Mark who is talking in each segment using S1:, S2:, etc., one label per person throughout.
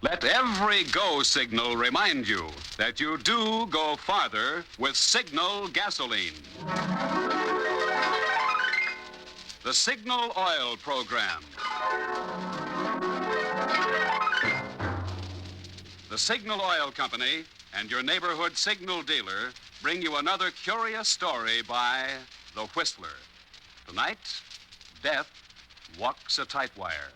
S1: Let every go signal remind you that you do go farther with Signal gasoline. The Signal Oil Program. The Signal Oil Company and your neighborhood Signal dealer bring you another curious story by The Whistler. Tonight, Death walks a tight wire.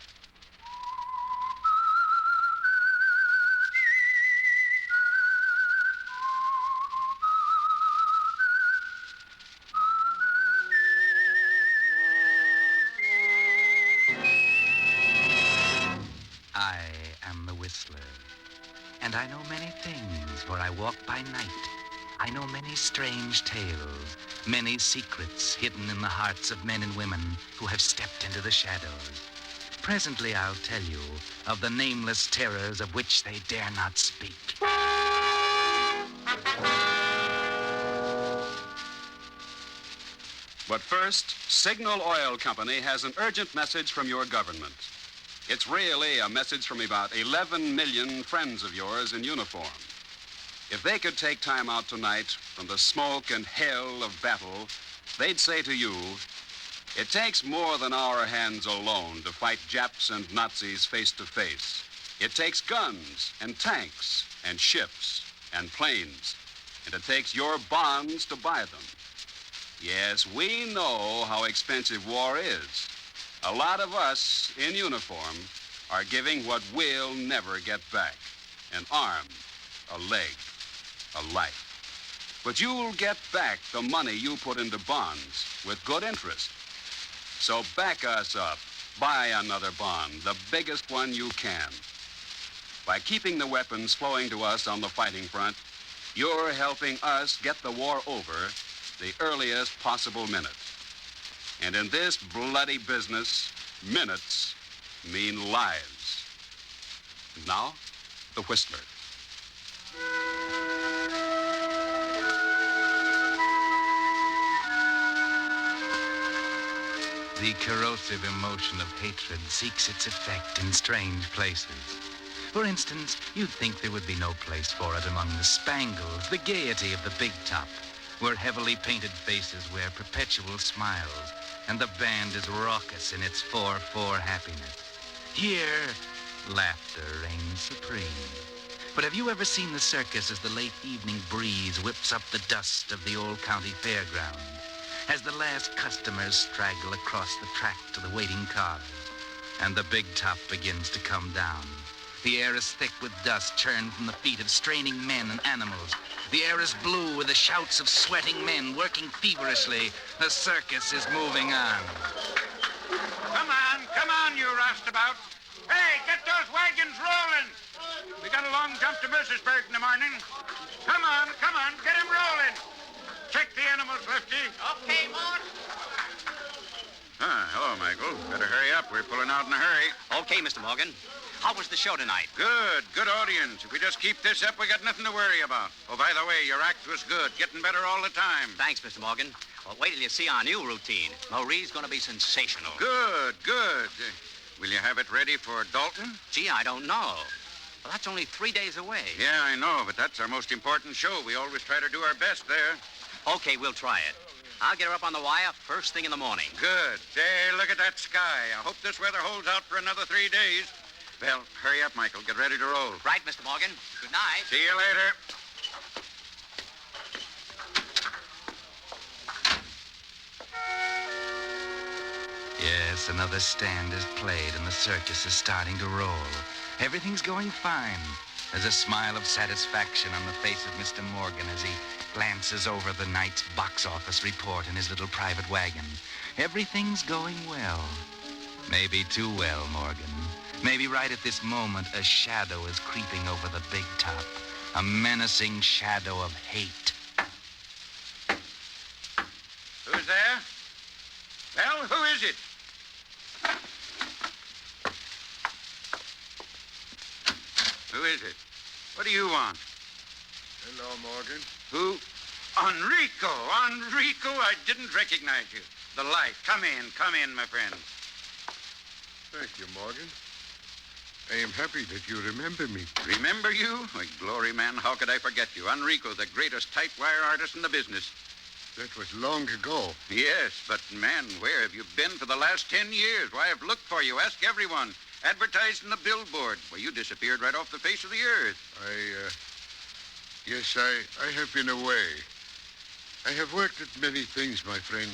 S2: I am the Whistler, and I know many things, for I walk by night. I know many strange tales, many secrets hidden in the hearts of men and women who have stepped into the shadows. Presently I'll tell you of the nameless terrors of which they dare not speak.
S1: But first, Signal Oil Company has an urgent message from your government. It's really a message from about 11 million friends of yours in uniform. If they could take time out tonight from the smoke and hell of battle, they'd say to you, it takes more than our hands alone to fight Japs and Nazis face to face. It takes guns and tanks and ships and planes, and it takes your bonds to buy them. Yes, we know how expensive war is. A lot of us in uniform are giving what we'll never get back. An arm, a leg, a life. But you'll get back the money you put into bonds with good interest. So back us up. Buy another bond, the biggest one you can. By keeping the weapons flowing to us on the fighting front, you're helping us get the war over the earliest possible minute. And in this bloody business, minutes mean lives. And now, the Whistler.
S2: The corrosive emotion of hatred seeks its effect in strange places. For instance, you'd think there would be no place for it among the spangles, the gaiety of the big top, where heavily painted faces wear perpetual smiles, and the band is raucous in its 4/4 happiness. Here, laughter reigns supreme. But have you ever seen the circus as the late evening breeze whips up the dust of the old county fairground? As the last customers straggle across the track to the waiting cars, and the big top begins to come down. The air is thick with dust churned from the feet of straining men and animals. The air is blue with the shouts of sweating men working feverishly. The circus is moving on.
S3: Come on, you roustabout. Hey, get those wagons rolling. We got a long jump to Mercersburg in the morning. Come on, get them rolling. Check the animals, Lefty.
S4: Okay, boss.
S3: Hello, Michael. Better hurry up. We're pulling out in a hurry.
S4: Okay, Mr. Morgan. How was the show tonight?
S3: Good audience. If we just keep this up, we got nothing to worry about. Oh, by the way, your act was good. Getting better all the time.
S4: Thanks, Mr. Morgan. Well, wait till you see our new routine. Marie's going to be sensational.
S3: Good. Will you have it ready for Dalton?
S4: Gee, I don't know. Well, that's only 3 days away.
S3: Yeah, I know, but that's our most important show. We always try to do our best there.
S4: Okay, we'll try it. I'll get her up on the wire first thing in the morning.
S3: Good. Hey, look at that sky. I hope this weather holds out for another 3 days. Well, hurry up, Michael. Get ready to roll.
S4: Right, Mr. Morgan. Good night.
S3: See you later.
S2: Yes, another stand is played and the circus is starting to roll. Everything's going fine. There's a smile of satisfaction on the face of Mr. Morgan as he glances over the night's box office report in his little private wagon. Everything's going well. Maybe too well, Morgan. Maybe right at this moment, a shadow is creeping over the big top. A menacing shadow of hate.
S3: Who's there? Well, who is it? Who is it? What do you want?
S5: Hello, Morgan.
S3: Who? Enrico! I didn't recognize you. The light. Come in, my friend.
S5: Thank you, Morgan. I am happy that you remember me.
S3: Remember you? Why, glory, man, how could I forget you? Enrico, the greatest tightwire artist in the business.
S5: That was long ago.
S3: Yes, but, man, where have you been for the last 10 years? Why, I've looked for you. Ask everyone. Advertised in the billboard. Well, you disappeared right off the face of the earth.
S5: Yes, I have been away. I have worked at many things, my friend,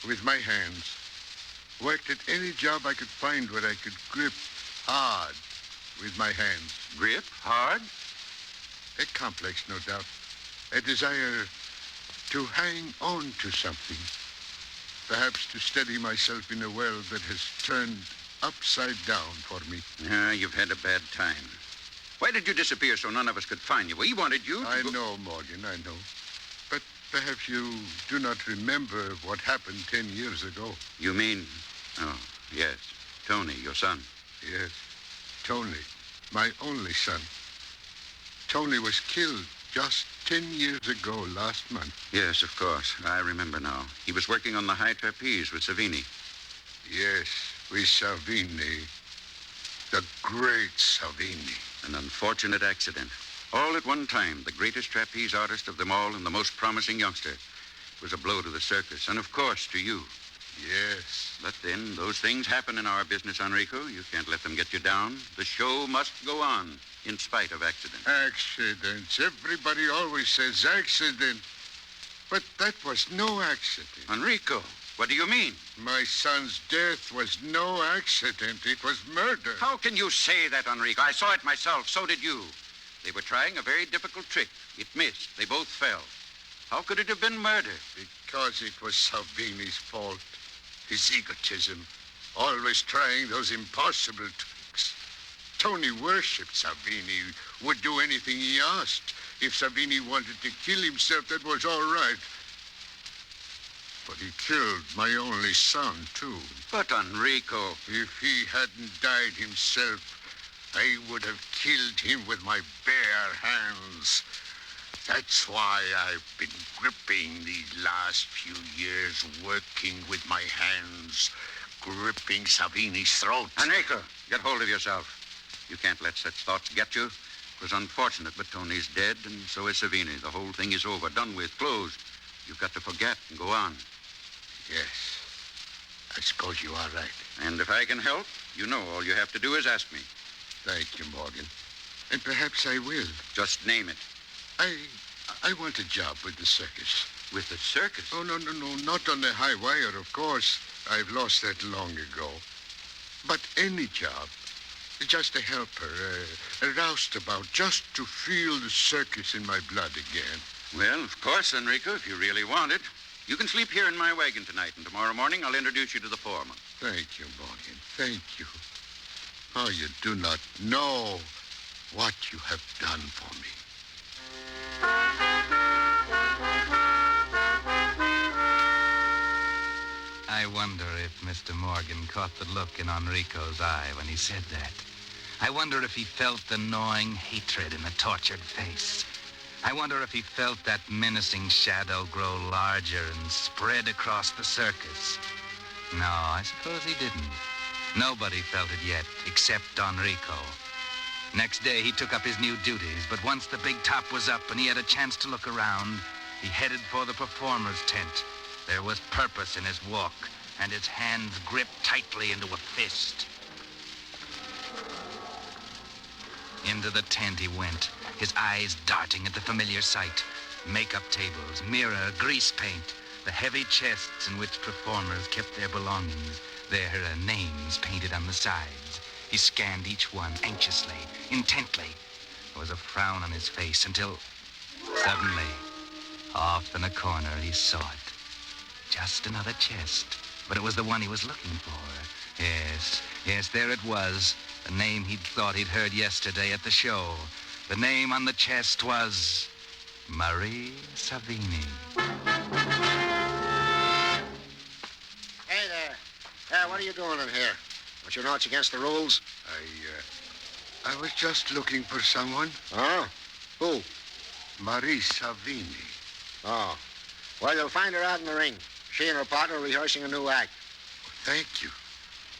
S5: with my hands. Worked at any job I could find where I could grip hard with my hands.
S3: Grip? Hard?
S5: A complex, no doubt. A desire to hang on to something. Perhaps to steady myself in a world that has turned upside down for me.
S3: Yeah, you've had a bad time. Why did you disappear so none of us could find you? We wanted you to
S5: I
S3: go-
S5: know, Morgan, I know. But perhaps you do not remember what happened 10 years ago.
S3: You mean... Oh, yes. Tony, your son.
S5: Yes, Tony, my only son. Tony was killed just 10 years ago last month.
S3: Yes, of course. I remember now. He was working on the high trapeze with Savini.
S5: Yes, with Savini. The great Savini.
S3: An unfortunate accident. All at one time, the greatest trapeze artist of them all and the most promising youngster. It was a blow to the circus, and of course to you.
S5: Yes.
S3: But then, those things happen in our business, Enrico. You can't let them get you down. The show must go on, in spite of accidents.
S5: Accidents. Everybody always says accident. But that was no accident.
S3: Enrico, what do you mean?
S5: My son's death was no accident. It was murder.
S3: How can you say that, Enrico? I saw it myself. So did you. They were trying a very difficult trick. It missed. They both fell. How could it have been murder?
S5: Because it was Savini's fault. His egotism. Always trying those impossible tricks. Tony worshipped Savini. Would do anything he asked. If Savini wanted to kill himself, that was all right. But he killed my only son, too.
S3: But, Enrico...
S5: If he hadn't died himself, I would have killed him with my bare hands. That's why I've been gripping these last few years, working with my hands, gripping Savini's throat.
S3: Enrico, get hold of yourself. You can't let such thoughts get you. It was unfortunate, but Tony's dead, and so is Savini. The whole thing is over, done with, closed. You've got to forget and go on.
S5: Yes, I suppose you are right.
S3: And if I can help, you know all you have to do is ask me.
S5: Thank you, Morgan. And perhaps I will.
S3: Just name it.
S5: I want a job with the circus.
S3: With the circus?
S5: Oh, no, not on the high wire, of course. I've lost that long ago. But any job. Just a helper, a roustabout, just to feel the circus in my blood again.
S3: Well, of course, Enrico, if you really want it. You can sleep here in my wagon tonight, and tomorrow morning I'll introduce you to the foreman.
S5: Thank you, Morgan. Thank you. Oh, you do not know what you have done for me.
S2: I wonder if Mr. Morgan caught the look in Enrico's eye when he said that. I wonder if he felt the gnawing hatred in the tortured face. I wonder if he felt that menacing shadow grow larger and spread across the circus. No, I suppose he didn't. Nobody felt it yet, except Enrico. Next day, he took up his new duties, but once the big top was up and he had a chance to look around, he headed for the performer's tent. There was purpose in his walk, and his hands gripped tightly into a fist. Into the tent he went, his eyes darting at the familiar sight. Makeup tables, mirror, grease paint, the heavy chests in which performers kept their belongings, their names painted on the sides. He scanned each one anxiously, intently. There was a frown on his face until, suddenly, off in a corner, he saw it. Just another chest, but it was the one he was looking for. Yes, there it was. The name he'd thought he'd heard yesterday at the show. The name on the chest was Marie Savini.
S6: Hey there. What are you doing in here? Don't you know it's against the rules?
S5: I was just looking for someone.
S6: Oh? Who?
S5: Marie Savini.
S6: Oh. Well, you'll find her out in the ring. She and her partner are rehearsing a new act.
S5: Thank you.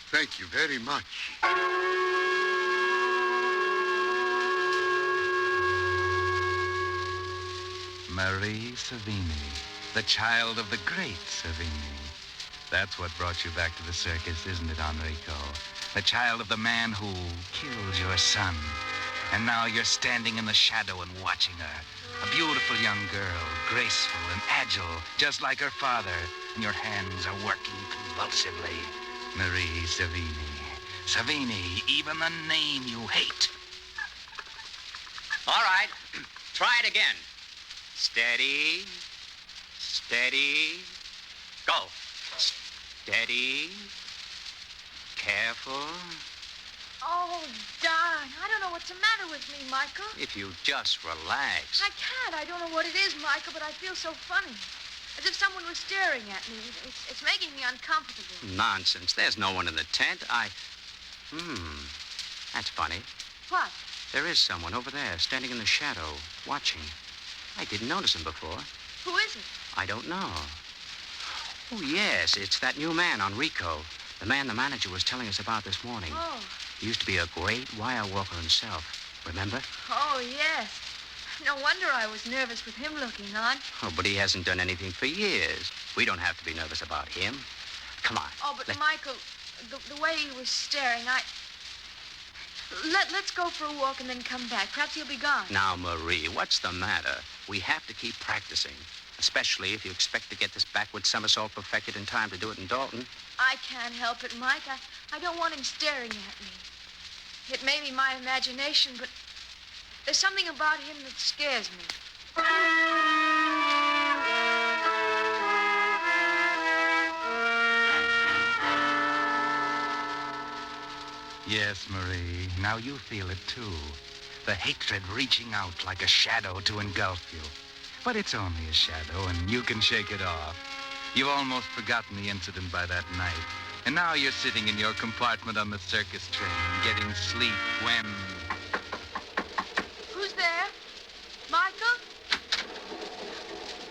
S5: Thank you very much.
S2: Marie Savini, the child of the great Savini. That's what brought you back to the circus, isn't it, Enrico? The child of the man who killed your son. And now you're standing in the shadow and watching her. A beautiful young girl, graceful and agile, just like her father. And your hands are working convulsively. Marie Savini. Savini, even the name you hate.
S4: All right. Try it again. Steady. Steady. Go. Steady. Careful.
S7: Oh, darn. I don't know what's the matter with me, Michael.
S4: If you just relax.
S7: I can't. I don't know what it is, Michael, but I feel so funny. As if someone was staring at me. It's making me uncomfortable.
S4: Nonsense. There's no one in the tent. That's funny.
S7: What?
S4: There is someone over there, standing in the shadow, watching. I didn't notice him before.
S7: Who is it?
S4: I don't know. Oh, yes, it's that new man, Enrico. The man the manager was telling us about this morning.
S7: Oh.
S4: He used to be a great wire walker himself. Remember?
S7: Oh, yes. No wonder I was nervous with him looking on.
S4: Oh, but he hasn't done anything for years. We don't have to be nervous about him. Come on.
S7: Oh, but Michael, the way he was staring, Let's go for a walk and then come back. Perhaps he'll be gone.
S4: Now, Marie, what's the matter? We have to keep practicing, especially if you expect to get this backward somersault perfected in time to do it in Dalton.
S7: I can't help it, Mike. I don't want him staring at me. It may be my imagination, but there's something about him that scares me.
S2: Yes, Marie, now you feel it too. The hatred reaching out like a shadow to engulf you. But it's only a shadow, and you can shake it off. You've almost forgotten the incident by that night. And now you're sitting in your compartment on the circus train, getting sleep when...
S7: Who's there? Michael?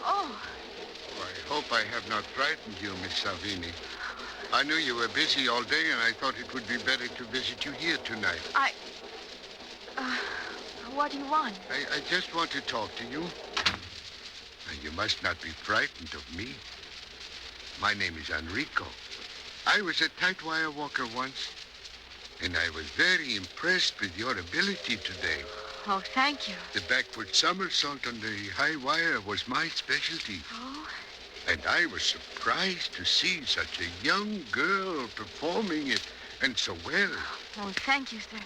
S7: Oh.
S5: I hope I have not frightened you, Miss Savini. I knew you were busy all day, and I thought it would be better to visit you here tonight.
S7: What do you want?
S5: I just want to talk to you. And you must not be frightened of me. My name is Enrico. I was a Tightwire walker once, and I was very impressed with your ability today.
S7: Oh, thank you.
S5: The backward somersault on the high wire was my specialty.
S7: Oh?
S5: And I was surprised to see such a young girl performing it, and so well.
S7: Oh, thank you, sir.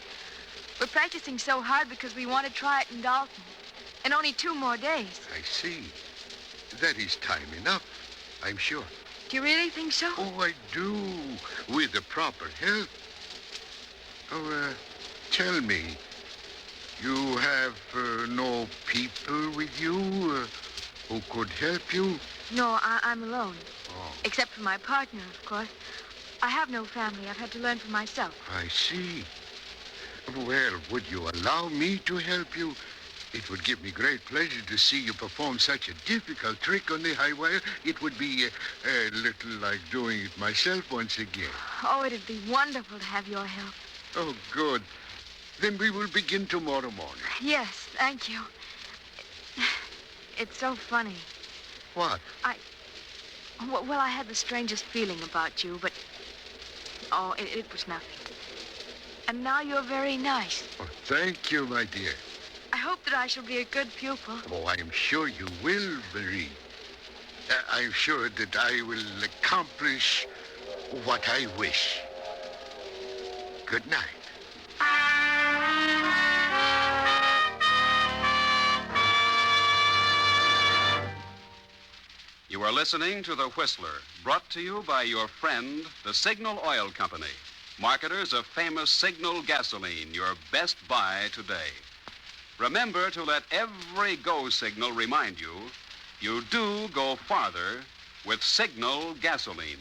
S7: We're practicing so hard because we want to try it in Dalton. In only 2 more days.
S5: I see. That is time enough, I'm sure.
S7: Do you really think so?
S5: Oh, I do, with the proper help. Oh, tell me, you have no people with you who could help you?
S7: No, I'm alone.
S5: Oh,
S7: Except for my partner, of course. I have no family. I've had to learn for myself.
S5: I see. Well, would you allow me to help you? It would give me great pleasure to see you perform such a difficult trick on the high wire. It would be a little like doing it myself once again.
S7: Oh, it'd be wonderful to have your help.
S5: Oh, good. Then we will begin tomorrow morning.
S7: Yes, thank you. It's so funny.
S5: What?
S7: Well, I had the strangest feeling about you, but... Oh, it was nothing. And now you're very nice.
S5: Oh, thank you, my dear.
S7: I hope that I shall be a good pupil.
S5: Oh, I am sure you will, Marie. I'm sure that I will accomplish what I wish. Good night.
S1: You are listening to The Whistler, brought to you by your friend, the Signal Oil Company, marketers of famous Signal gasoline, your best buy today. Remember to let every go signal remind you, you do go farther with Signal gasoline.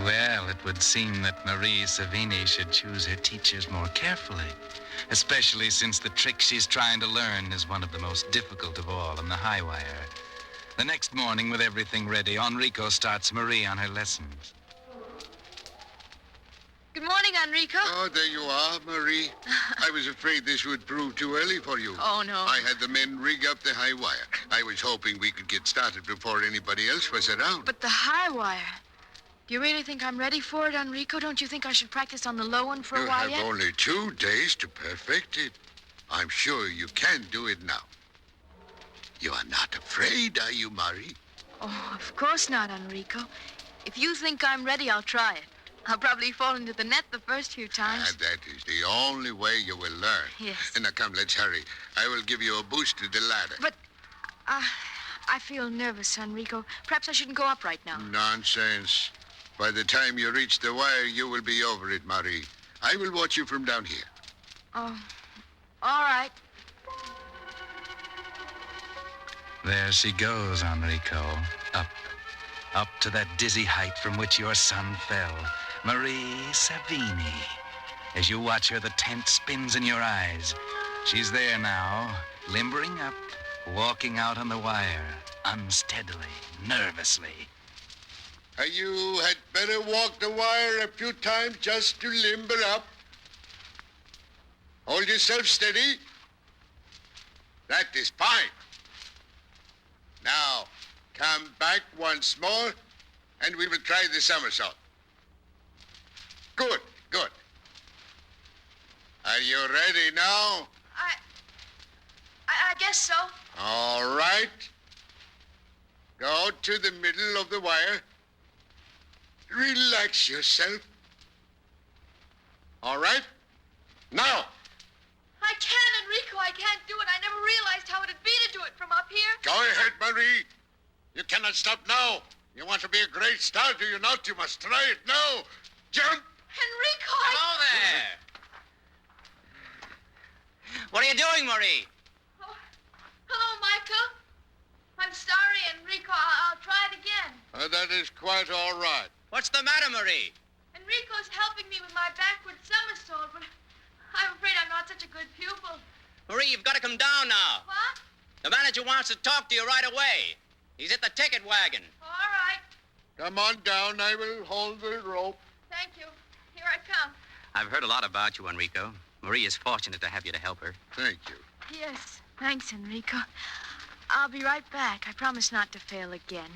S2: Well, it it would seem that Marie Savini should choose her teachers more carefully, especially since the trick she's trying to learn is one of the most difficult of all on the high wire. The next morning, with everything ready, Enrico starts Marie on her lessons.
S7: Good morning, Enrico.
S5: Oh, there you are, Marie. I was afraid this would prove too early for you.
S7: Oh, no.
S5: I had the men rig up the high wire. I was hoping we could get started before anybody else was around.
S7: But the high wire. Do you really think I'm ready for it, Enrico? Don't you think I should practice on the low one for a while
S5: You have
S7: yet?
S5: only 2 days to perfect it. I'm sure you can do it now. You are not afraid, are you, Marie?
S7: Oh, of course not, Enrico. If you think I'm ready, I'll try it. I'll probably fall into the net the first few times.
S5: That is the only way you will learn.
S7: Yes.
S5: Now, come, let's hurry. I will give you a boost to the ladder.
S7: But I feel nervous, Enrico. Perhaps I shouldn't go up right now.
S5: Nonsense. By the time you reach the wire, you will be over it, Marie. I will watch you from down here.
S7: Oh, all right.
S2: There she goes, Enrico. Up to that dizzy height from which your son fell. Marie Savini. As you watch her, the tent spins in your eyes. She's there now, limbering up, walking out on the wire, unsteadily, nervously.
S5: You had better walk the wire a few times just to limber up. Hold yourself steady. That is fine. Now, come back once more, and we will try the somersault. Good, good. Are you ready now?
S7: I guess so.
S5: All right. Go to the middle of the wire. Relax yourself. All right? Now.
S7: I can't, Enrico. I can't do it. I never realized how it'd be to do it from up here.
S5: Go ahead, Marie. You cannot stop now. You want to be a great star, do you not? You must try it now. Jump!
S7: Enrico,
S4: Hello there. What are you doing, Marie?
S7: Oh, hello, Michael. I'm sorry, Enrico. I'll try it again.
S5: That is quite all right.
S4: What's the matter, Marie?
S7: Enrico's helping me with my backward somersault, but I'm afraid I'm not such a good pupil.
S4: Marie, you've got to come down now.
S7: What?
S4: The manager wants to talk to you right away. He's at the ticket wagon.
S7: All right.
S5: Come on down. I will hold the rope.
S7: Thank you. Here I come.
S4: I've heard a lot about you, Enrico. Marie is fortunate to have you to help her.
S5: Thank you.
S7: Yes. Thanks, Enrico. I'll be right back. I promise not to fail again.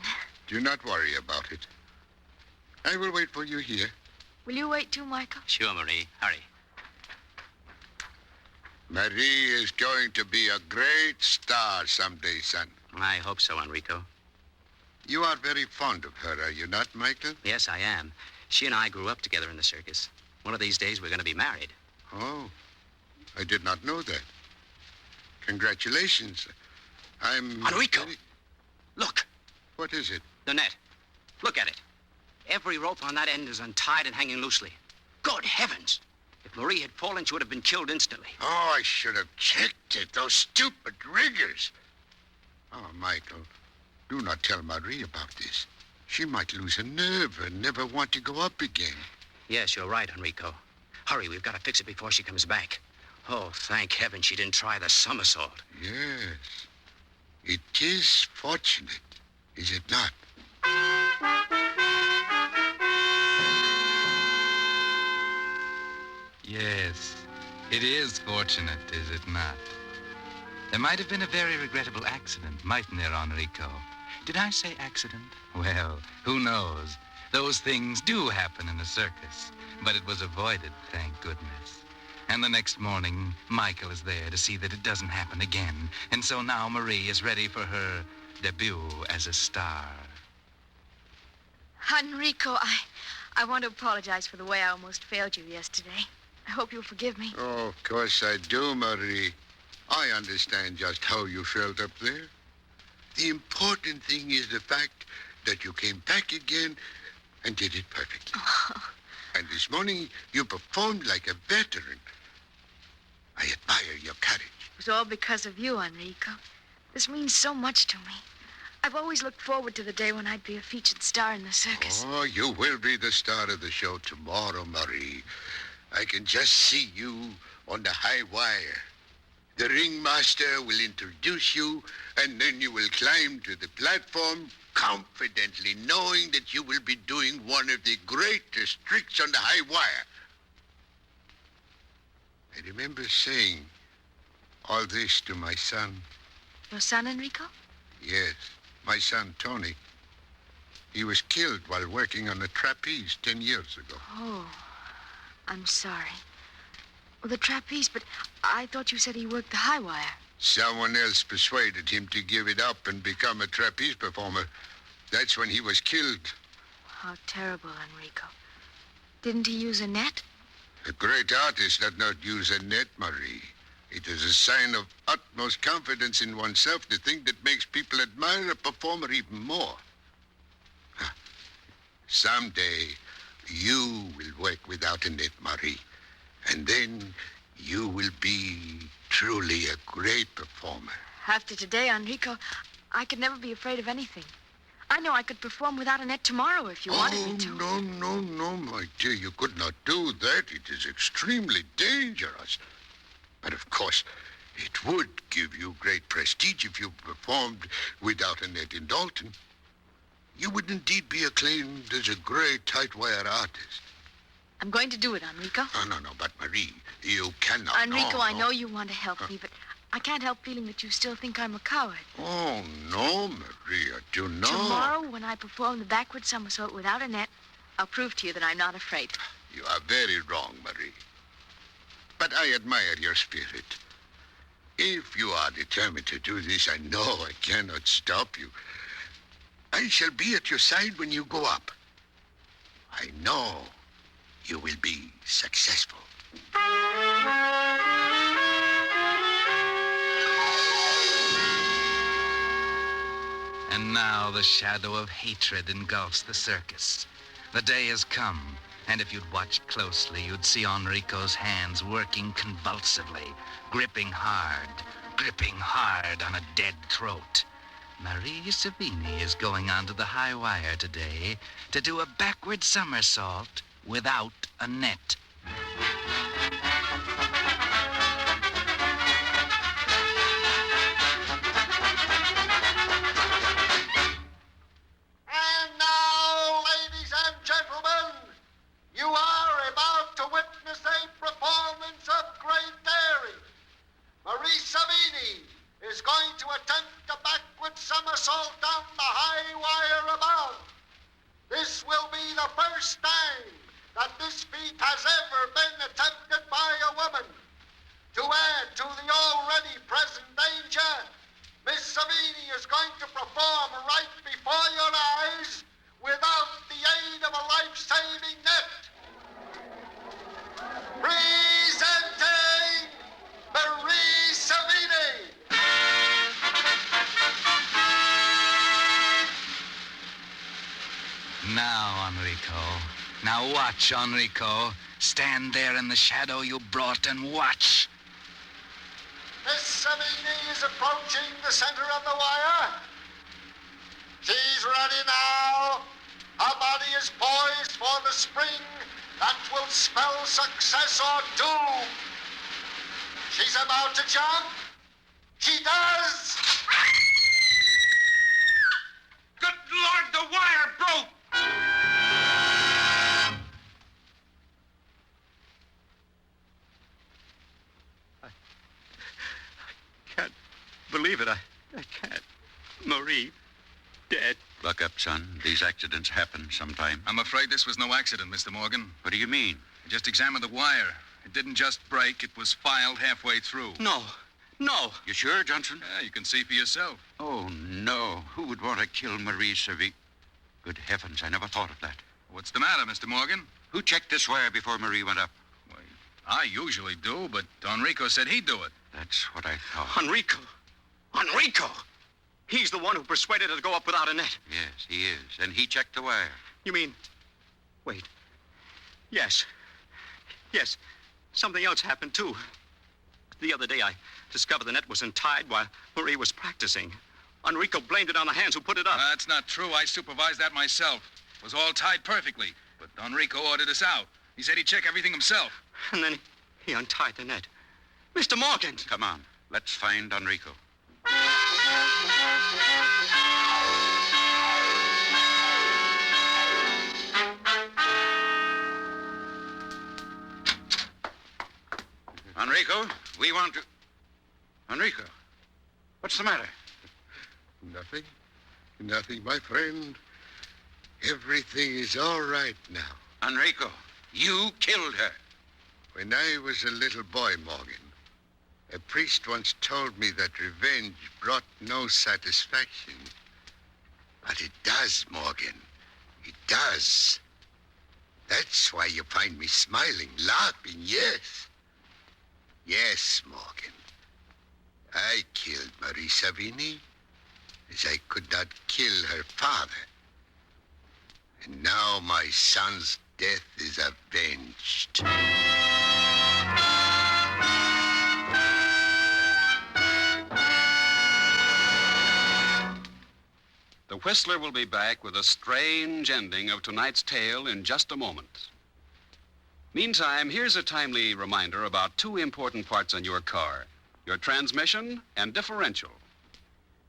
S5: Do not worry about it. I will wait for you here.
S7: Will you wait too, Michael?
S4: Sure, Marie. Hurry.
S5: Marie is going to be a great star someday, son.
S4: I hope so, Enrico.
S5: You are very fond of her, are you not, Michael?
S4: Yes, I am. She and I grew up together in the circus. One of these days, we're going to be married.
S5: Oh, I did not know that. Congratulations. I'm...
S4: Enrico! Look,
S5: What is it?
S4: the net. Look at it. Every rope on that end is untied and hanging loosely. Good heavens! If Marie had fallen, she would have been killed instantly.
S5: Oh, I should have checked it. Those stupid riggers. Oh, Michael, do not tell Marie about this. She might lose her nerve and never want to go up again.
S4: Yes, you're right, Enrico. Hurry, we've got to fix it before she comes back. Oh, thank heaven she didn't try the somersault.
S5: Yes. It is fortunate, is it not?
S2: Yes, it is fortunate, is it not? There might have been a very regrettable accident, mightn't there, Enrico? Did I say accident? Well, who knows? Those things do happen in a circus, but it was avoided, thank goodness. And the next morning, Michael is there to see that it doesn't happen again. And so now Marie is ready for her debut as a star.
S7: Enrico, I want to apologize for the way I almost failed you yesterday. I hope you'll forgive me.
S5: Oh, of course I do, Marie. I understand just how you felt up there. The important thing is the fact that you came back again and did it perfectly.
S7: Oh.
S5: And this morning, you performed like a veteran. I admire your courage.
S7: It was all because of you, Enrico. This means so much to me. I've always looked forward to the day when I'd be a featured star in the circus.
S5: Oh, you will be the star of the show tomorrow, Marie. I can just see you on the high wire. The ringmaster will introduce you, and then you will climb to the platform, confidently knowing that you will be doing one of the greatest tricks on the high wire. I remember saying all this to my son.
S7: Your son, Enrico?
S5: Yes, my son, Tony. He was killed while working on a trapeze 10 years ago.
S7: Oh, I'm sorry. Well, the trapeze, but I thought you said he worked the high wire.
S5: Someone else persuaded him to give it up and become a trapeze performer. That's when he was killed.
S7: How terrible, Enrico. Didn't he use a net?
S5: A great artist does not use a net, Marie. It is a sign of utmost confidence in oneself to think that makes people admire a performer even more. Someday, you will work without a net, Marie. And then you will be truly a great performer.
S7: After today, Enrico, I could never be afraid of anything. I know I could perform without a net tomorrow if you wanted me to.
S5: No, my dear. You could not do that. It is extremely dangerous. But of course, it would give you great prestige if you performed without a net in Dalton. You would indeed be acclaimed as a great Tightwire artist.
S7: I'm going to do it, Enrico.
S5: No, but Marie, you cannot.
S7: Enrico,
S5: No.
S7: I know you want to help me, but I can't help feeling that you still think I'm a coward.
S5: Oh, no, Maria, do not.
S7: Tomorrow, when I perform the backward somersault without a net, I'll prove to you that I'm not afraid.
S5: You are very wrong, Marie. But I admire your spirit. If you are determined to do this, I know I cannot stop you. I shall be at your side when you go up. I know you will be successful.
S2: And now the shadow of hatred engulfs the circus. The day has come, and if you'd watched closely, you'd see Enrico's hands working convulsively, gripping hard on a dead throat. Marie Savini is going onto the high wire today to do a backward somersault without a net.
S6: And now, ladies and gentlemen, you are about to witness a performance of great daring. Marie Savini is going to attempt a backward somersault down the high wire above. This will be the first time that this feat has ever been attempted by a woman. To add to the already present danger, Miss Savini is going to perform right before your eyes without the aid of a life-saving net. Presenting Marie Savini.
S2: Now, Enrico. Now watch, Enrico. Stand there in the shadow you brought and watch.
S6: Miss Savini is approaching the center of the wire. She's ready now. Her body is poised for the spring that will spell success or doom. She's about to jump. She does.
S3: Good Lord, the wire broke!
S8: Can't believe it. I can't. Marie, dead.
S9: Buck up, son. These accidents happen sometime.
S10: I'm afraid this was no accident, Mr. Morgan.
S9: What do you mean?
S10: I just examined the wire. It didn't just break, it was filed halfway through.
S4: No.
S9: You sure, Johnson?
S10: Yeah, you can see for yourself.
S9: Oh, no. Who would want to kill Marie Savini? Good heavens, I never thought of that.
S10: What's the matter, Mr. Morgan?
S9: Who checked this wire before Marie went up?
S10: Well, I usually do, but Enrico said he'd do it.
S9: That's what I thought.
S4: Enrico! He's the one who persuaded her to go up without a net.
S9: Yes, he is. And he checked the wire.
S4: You mean... Wait. Yes. Something else happened, too. The other day, I discovered the net was untied while Marie was practicing. Enrico blamed it on the hands who put it up.
S10: That's not true. I supervised that myself. It was all tied perfectly. But Enrico ordered us out. He said he'd check everything himself.
S4: And then he untied the net. Mr. Morgan!
S9: Come on. Let's find Enrico. Enrico, we want to... Enrico, what's the matter?
S5: Nothing. Nothing, my friend. Everything is all right now.
S9: Enrico, you killed her.
S5: When I was a little boy, Morgan, a priest once told me that revenge brought no satisfaction. But it does, Morgan. It does. That's why you find me smiling, laughing, yes. Yes, Morgan. I killed Marie Savini as I could not kill her father. And now my son's death is avenged.
S1: The Whistler will be back with a strange ending of tonight's tale in just a moment. Meantime, here's a timely reminder about two important parts on your car, your transmission and differential.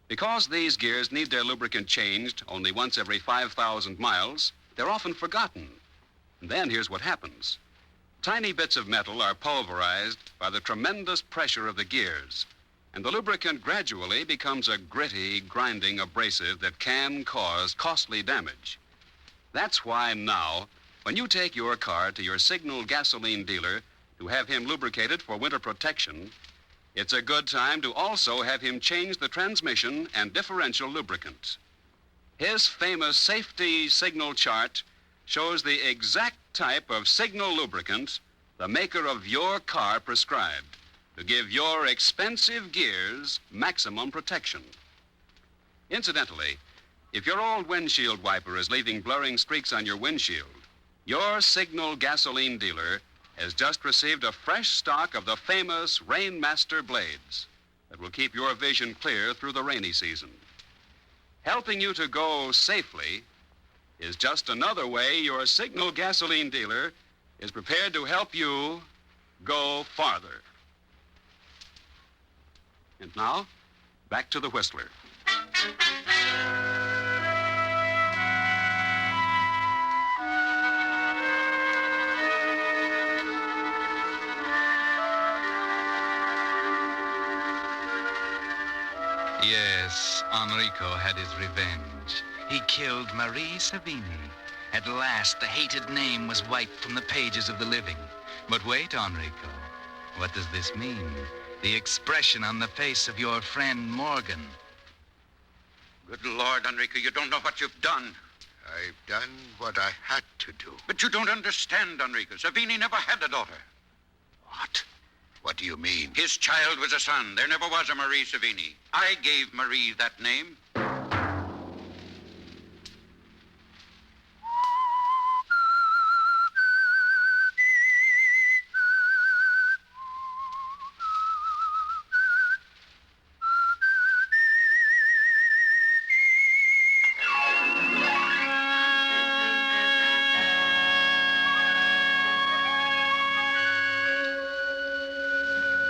S1: Because these gears need their lubricant changed only once every 5,000 miles, they're often forgotten. And then here's what happens. Tiny bits of metal are pulverized by the tremendous pressure of the gears, and the lubricant gradually becomes a gritty, grinding abrasive that can cause costly damage. That's why now, when you take your car to your Signal gasoline dealer to have him lubricated for winter protection, it's a good time to also have him change the transmission and differential lubricant. His famous safety signal chart shows the exact type of Signal lubricant the maker of your car prescribed to give your expensive gears maximum protection. Incidentally, if your old windshield wiper is leaving blurring streaks on your windshield, your Signal gasoline dealer has just received a fresh stock of the famous Rainmaster blades that will keep your vision clear through the rainy season. Helping you to go safely is just another way your Signal gasoline dealer is prepared to help you go farther. And now, back to the Whistler.
S2: Yes, Enrico had his revenge. He killed Marie Savini. At last, the hated name was wiped from the pages of the living. But wait, Enrico. What does this mean? The expression on the face of your friend Morgan.
S9: Good Lord, Enrico, you don't know what you've done.
S5: I've done what I had to do.
S9: But you don't understand, Enrico. Savini never had a daughter.
S5: What? What do you mean?
S9: His child was a son. There never was a Marie Savini. I gave Marie that name.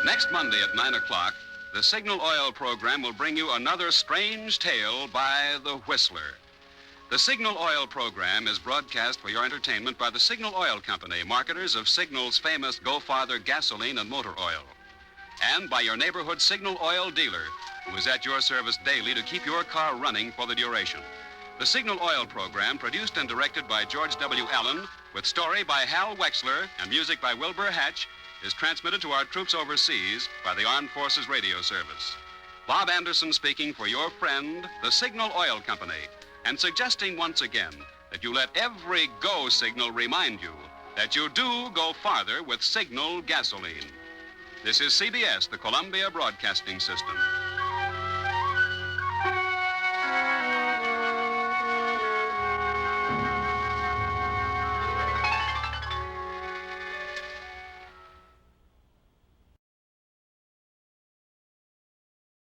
S1: Next Monday at 9 o'clock, the Signal Oil program will bring you another strange tale by the Whistler. The Signal Oil program is broadcast for your entertainment by the Signal Oil Company, marketers of Signal's famous Go Farther gasoline and motor oil, and by your neighborhood Signal Oil dealer, who is at your service daily to keep your car running for the duration. The Signal Oil program, produced and directed by George W. Allen, with story by Hal Wexler and music by Wilbur Hatch, is transmitted to our troops overseas by the Armed Forces Radio Service. Bob Anderson speaking for your friend, the Signal Oil Company, and suggesting once again that you let every go signal remind you that you do go farther with Signal gasoline. This is CBS, the Columbia Broadcasting System.